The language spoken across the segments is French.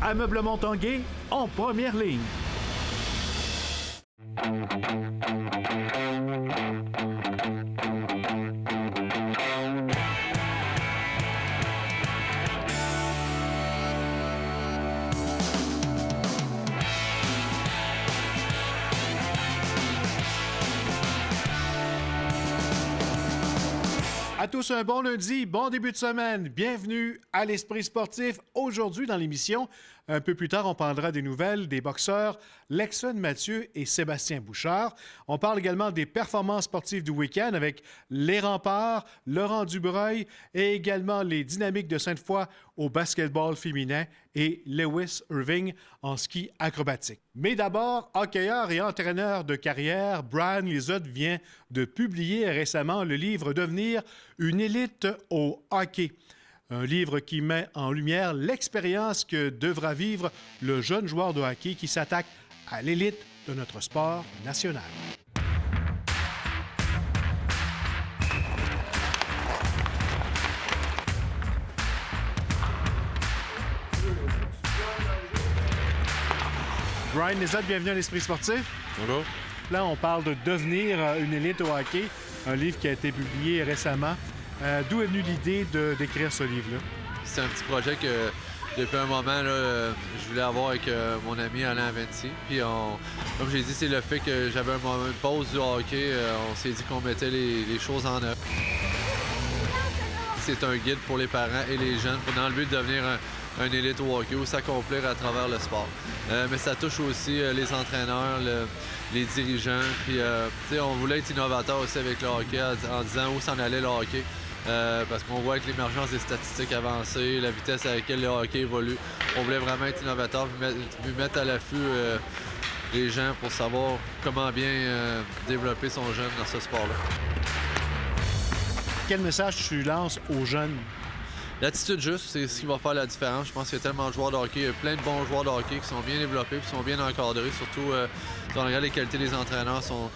Ameublement Tanguay en première ligne. À tous un bon lundi, bon début de semaine. Bienvenue à l'Esprit sportif. Aujourd'hui dans l'émission, un peu plus tard, on parlera des nouvelles des boxeurs Lexon Mathieu et Sébastien Bouchard. On parle également des performances sportives du week-end avec les Remparts, Laurent Dubreuil et également les Dynamiques de Sainte-Foy au basketball féminin et Lewis Irving en ski acrobatique. Mais d'abord, hockeyeur et entraîneur de carrière, Brian Lizotte vient de publier récemment le livre « Devenir une élite au hockey ». Un livre qui met en lumière l'expérience que devra vivre le jeune joueur de hockey qui s'attaque à l'élite de notre sport national. Brian Lizotte, bienvenue à l'Esprit sportif. Bonjour. Là, on parle de devenir une élite au hockey, un livre qui a été publié récemment. D'où est venue l'idée d'écrire ce livre-là? C'est un petit projet que, depuis un moment, là, je voulais avoir avec mon ami Alain Venti. Puis, comme j'ai dit, c'est le fait que j'avais un moment de pause du hockey. On s'est dit qu'on mettait les choses en œuvre. C'est un guide pour les parents et les jeunes dans le but de devenir un élite au hockey ou s'accomplir à travers le sport. Mais ça touche aussi les entraîneurs, les dirigeants. Puis, on voulait être innovateur aussi avec le hockey en disant où s'en allait le hockey. Parce qu'on voit avec l'émergence des statistiques avancées, la vitesse à laquelle le hockey évolue, on voulait vraiment être innovateur, puis mettre à l'affût les gens pour savoir comment bien développer son jeune dans ce sport-là. Quel message tu lances aux jeunes? L'attitude juste, c'est ce qui va faire la différence. Je pense qu'il y a tellement de joueurs de hockey, il y a plein de bons joueurs de hockey qui sont bien développés, qui sont bien encadrés. Surtout, quand on regarde les qualités des entraîneurs sont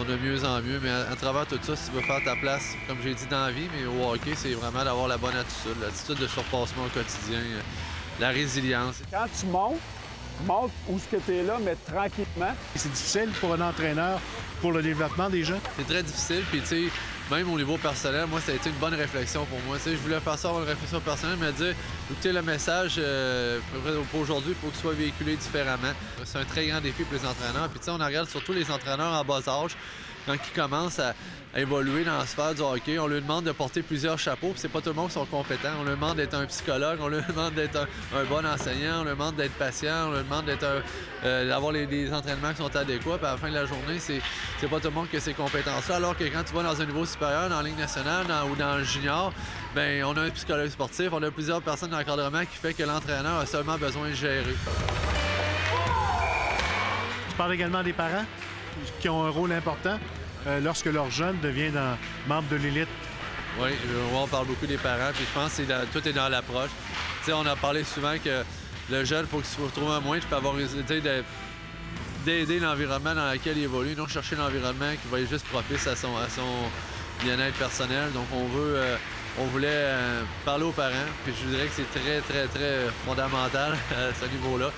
de mieux en mieux. Mais à travers tout ça, si tu veux faire ta place, comme j'ai dit dans la vie, mais au hockey, c'est vraiment d'avoir la bonne attitude, l'attitude de surpassement au quotidien, la résilience. Quand tu montes où ce que tu es là, mais tranquillement. C'est difficile pour un entraîneur pour le développement des jeunes? C'est très difficile, puis tu sais, même au niveau personnel, moi, ça a été une bonne réflexion pour moi. Tu sais, je voulais faire ça avoir une réflexion personnelle, mais dire, écoutez, le message, pour aujourd'hui, il faut qu'il soit véhiculé différemment. C'est un très grand défi pour les entraîneurs. Puis tu sais, on regarde surtout les entraîneurs en bas âge, quand ils commencent à évoluer dans la sphère du hockey, on leur demande de porter plusieurs chapeaux, puis c'est pas tout le monde qui sont compétents. On leur demande d'être un psychologue, on leur demande d'être un bon enseignant, on leur demande d'être patient, on leur demande d'avoir les entraînements qui sont adéquats, puis à la fin de la journée, c'est pas tout le monde qui a ces compétences-là, alors que quand tu vas dans un niveau supérieur, dans la Ligue nationale ou dans le junior, bien, on a un psychologue sportif, on a plusieurs personnes d'encadrement qui fait que l'entraîneur a seulement besoin de gérer. Tu parles également des parents qui ont un rôle important lorsque leur jeune devient membre de l'élite. Oui, on parle beaucoup des parents, puis je pense que tout est dans l'approche. Tu sais, on a parlé souvent que le jeune, il faut qu'il se retrouve un moyen de favoriser, d'aider l'environnement dans lequel il évolue, non chercher l'environnement qui va être juste propice à son bien-être personnel. Donc, on voulait parler aux parents, puis je dirais que c'est très, très, très fondamental à ce niveau-là.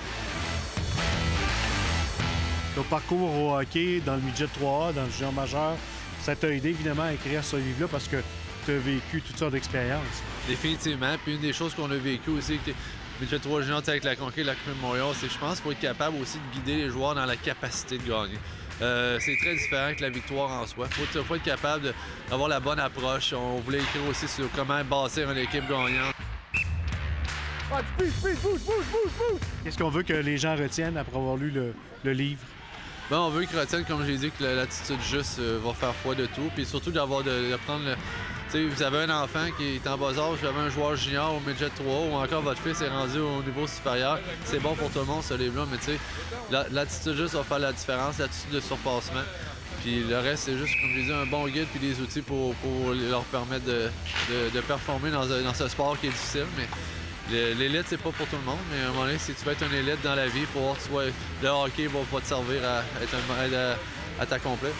Ton parcours au hockey dans le midget 3A, dans le junior majeur, ça t'a aidé évidemment à écrire ce livre-là parce que tu as vécu toutes sortes d'expériences. Définitivement. Puis une des choses qu'on a vécues aussi, que midget 3 junior avec la conquête de la Coupe de Montréal, c'est que je pense qu'il faut être capable aussi de guider les joueurs dans la capacité de gagner. C'est très différent que la victoire en soi. Il faut être capable d'avoir la bonne approche. On voulait écrire aussi sur comment bâtir une équipe gagnante. Bouge! Qu'est-ce qu'on veut que les gens retiennent après avoir lu le livre? Ben, on veut qu'ils retiennent, comme j'ai dit, que l'attitude juste va faire foi de tout. Puis surtout de prendre le... Tu sais, vous avez un enfant qui est en bas âge, vous avez un joueur junior au midget 3 ou encore votre fils est rendu au niveau supérieur. C'est bon pour tout le monde, ce livre-là, mais tu sais, l'attitude juste va faire la différence, l'attitude de surpassement. Puis le reste, c'est juste, comme je disais, un bon guide puis des outils pour leur permettre de performer dans ce sport qui est difficile. Mais l'élite, c'est pas pour tout le monde, mais à un moment donné, si tu veux être une élite dans la vie, il faut voir que le hockey va te servir à t'accomplir.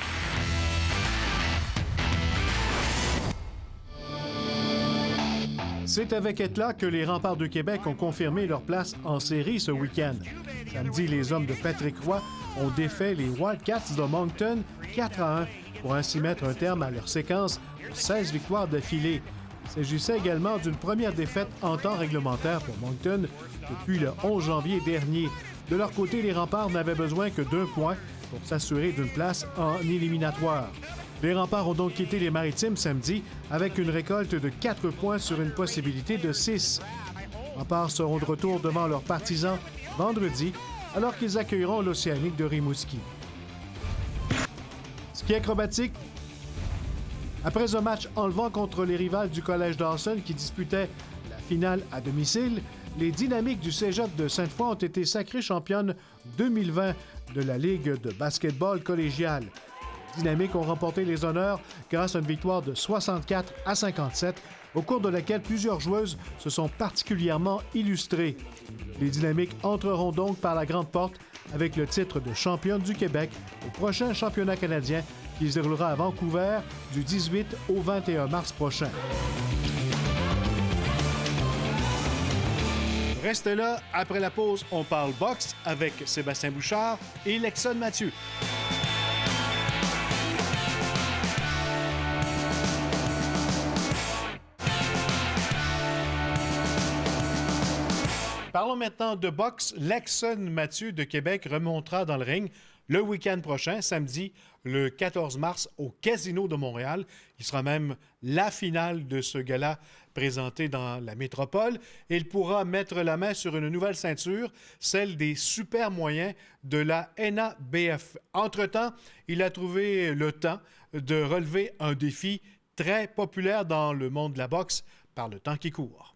C'est avec éclat que les Remparts de Québec ont confirmé leur place en série ce week-end. Samedi, les hommes de Patrick Roy ont défait les Wildcats de Moncton 4-1 pour ainsi mettre un terme à leur séquence de 16 victoires d'affilée. Il s'agissait également d'une première défaite en temps réglementaire pour Moncton depuis le 11 janvier dernier. De leur côté, les Remparts n'avaient besoin que d'1 point pour s'assurer d'une place en éliminatoire. Les Remparts ont donc quitté les Maritimes samedi avec une récolte de 4 points sur une possibilité de 6. Les Remparts seront de retour devant leurs partisans vendredi, alors qu'ils accueilleront l'Océanique de Rimouski. Ski acrobatique. Après un match enlevant contre les rivales du Collège Dawson qui disputaient la finale à domicile, les Dynamiques du Cégep de Sainte-Foy ont été sacrées championnes 2020 de la Ligue de basketball collégiale. Les Dynamiques ont remporté les honneurs grâce à une victoire de 64-57, au cours de laquelle plusieurs joueuses se sont particulièrement illustrées. Les Dynamiques entreront donc par la grande porte avec le titre de championne du Québec au prochain championnat canadien qui se déroulera à Vancouver du 18 au 21 mars prochain. Restez là, après la pause, on parle boxe avec Sébastien Bouchard et Lexon Mathieu. Parlons maintenant de boxe. Lexon Mathieu de Québec remontera dans le ring le week-end prochain, samedi, le 14 mars, au Casino de Montréal. Il sera même la finale de ce gala présenté dans la métropole. Et il pourra mettre la main sur une nouvelle ceinture, celle des super moyens de la NABF. Entre-temps, il a trouvé le temps de relever un défi très populaire dans le monde de la boxe par le temps qui court.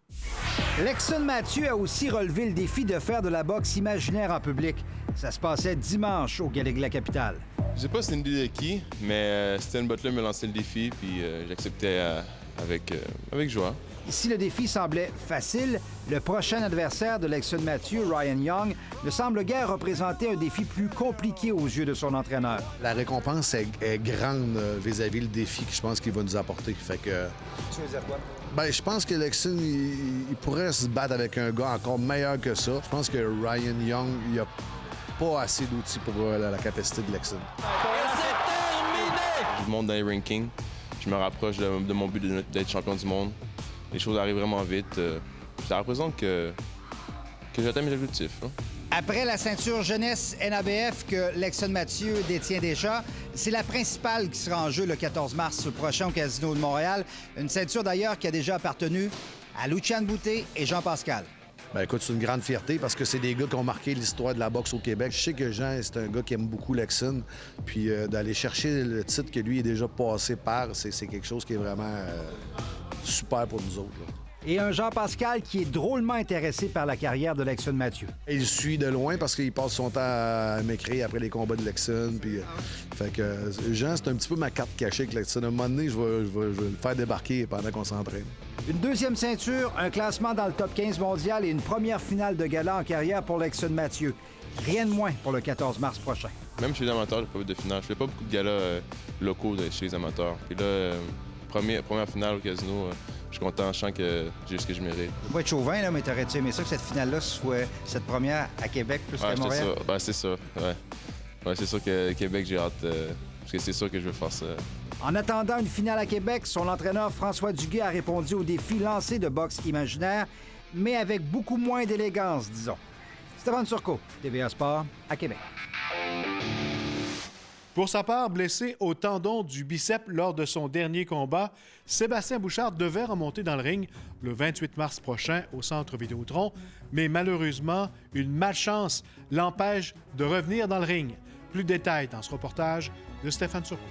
Lexon Mathieu a aussi relevé le défi de faire de la boxe imaginaire en public. Ça se passait dimanche au Galet de la Capitale. Je sais pas si c'est une idée de qui, mais Stan Butler me lançait le défi, puis j'acceptais avec joie. Si le défi semblait facile, le prochain adversaire de Lexon Mathieu, Ryan Young, ne semble guère représenter un défi plus compliqué aux yeux de son entraîneur. La récompense est grande vis-à-vis le défi que je pense qu'il va nous apporter. Fait que, Tu veux dire quoi? ben, je pense que Lexon, il pourrait se battre avec un gars encore meilleur que ça. Je pense que Ryan Young, il n'a pas assez d'outils pour la capacité de Lexon. Je monte dans les rankings, je me rapproche de mon but d'être champion du monde. Les choses arrivent vraiment vite. Ça représente que j'atteins mes objectifs. Hein. Après la ceinture jeunesse NABF que Lexon Mathieu détient déjà, c'est la principale qui sera en jeu le 14 mars prochain au Casino de Montréal. Une ceinture d'ailleurs qui a déjà appartenu à Lucian Boutet et Jean Pascal. Ben écoute, c'est une grande fierté parce que c'est des gars qui ont marqué l'histoire de la boxe au Québec. Je sais que Jean, c'est un gars qui aime beaucoup Lexon. Puis d'aller chercher le titre que lui est déjà passé par, c'est quelque chose qui est vraiment super pour nous autres. Là. Et un Jean Pascal qui est drôlement intéressé par la carrière de Lexon Mathieu. Il suit de loin parce qu'il passe son temps à m'écrire après les combats de Lexon. Puis, fait que Jean, c'est un petit peu ma carte cachée avec Lexon. À un moment donné, je vais le faire débarquer pendant qu'on s'entraîne. Une deuxième ceinture, un classement dans le top 15 mondial et une première finale de gala en carrière pour Lexon Mathieu. Rien de moins pour le 14 mars prochain. Même chez les amateurs, je fais pas de finale. Je fais pas beaucoup de galas locaux chez les amateurs. Puis là, première finale au casino, je suis content, je sens que j'ai ce que je mérite. Je vais pas être chauvin, là, mais t'aurais-tu aimé ça que cette finale-là soit cette première à Québec plus qu'à Montréal? Ça. Ben, c'est ça, ouais. Ouais, c'est sûr que Québec, j'ai hâte, parce que c'est sûr que je veux faire ça. En attendant une finale à Québec, son entraîneur François Duguay a répondu au défi lancé de boxe imaginaire, mais avec beaucoup moins d'élégance, disons. Stéphane Turcot, TVA Sport, à Québec. Pour sa part, blessé au tendon du biceps lors de son dernier combat, Sébastien Bouchard devait remonter dans le ring le 28 mars prochain au Centre Vidéotron, mais malheureusement, une malchance l'empêche de revenir dans le ring. Plus de détails dans ce reportage de Stéphane Turcot.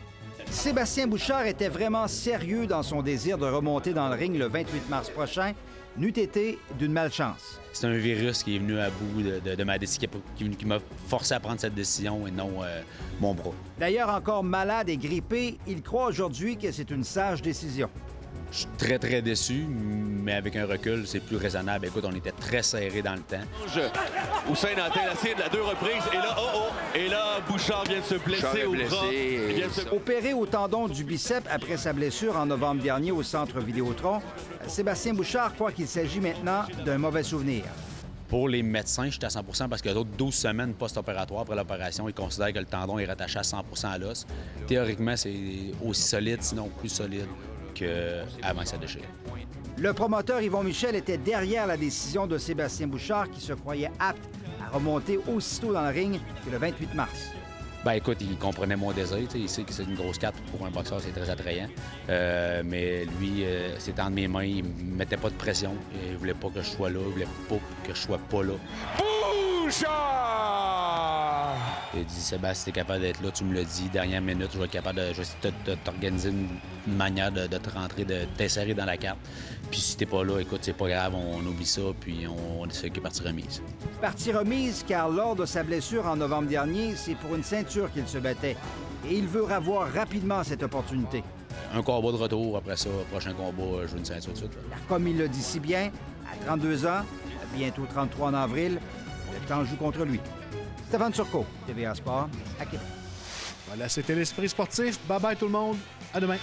Sébastien Bouchard était vraiment sérieux dans son désir de remonter dans le ring le 28 mars prochain, n'eût été d'une malchance. C'est un virus qui est venu à bout de ma décision, qui m'a forcé à prendre cette décision et non mon bras. D'ailleurs, encore malade et grippé, il croit aujourd'hui que c'est une sage décision. Je suis très, très déçu, mais avec un recul, c'est plus raisonnable. Écoute, on était très serré dans le temps. Hussein Nantel a essayé de la 2 reprises. Et là, Bouchard vient de se blesser au bras. Il vient de se- Opéré au tendon du biceps après sa blessure en novembre dernier au centre Vidéotron, Sébastien Bouchard croit qu'il s'agit maintenant d'un mauvais souvenir. Pour les médecins, je suis à 100 parce que les autres 12 semaines post-opératoire après l'opération, ils considèrent que le tendon est rattaché à 100 à l'os. Théoriquement, c'est aussi solide, sinon plus solide qu'avant sa déchire. Le promoteur Yvon Michel était derrière la décision de Sébastien Bouchard qui se croyait apte à remonter aussitôt dans le ring que le 28 mars. Ben écoute, il comprenait mon désir. Il sait que c'est une grosse carte pour un boxeur, c'est très attrayant. Mais lui, c'était entre mes mains, il ne mettait pas de pression. Il voulait pas que je sois là, il voulait pas que je sois pas là. Bouchard! Il a dit, Sébastien, si t'es capable d'être là, tu me l'as dit, dernière minute, je vais être capable de t'organiser une manière de te rentrer, de t'insérer dans la carte. Puis si t'es pas là, écoute, c'est pas grave, on oublie ça, puis on fait que partie remise. Partie remise car lors de sa blessure en novembre dernier, c'est pour une ceinture qu'il se battait. Et il veut avoir rapidement cette opportunité. Un combat de retour, après ça, prochain combat, je veux une ceinture tout de suite. Là. Comme il le dit si bien, à 32 ans, bientôt 33 en avril, le temps joue contre lui. Stéphane Turcot, TVA Sport, à Québec. Voilà, c'était l'Esprit sportif. Bye-bye tout le monde. À demain.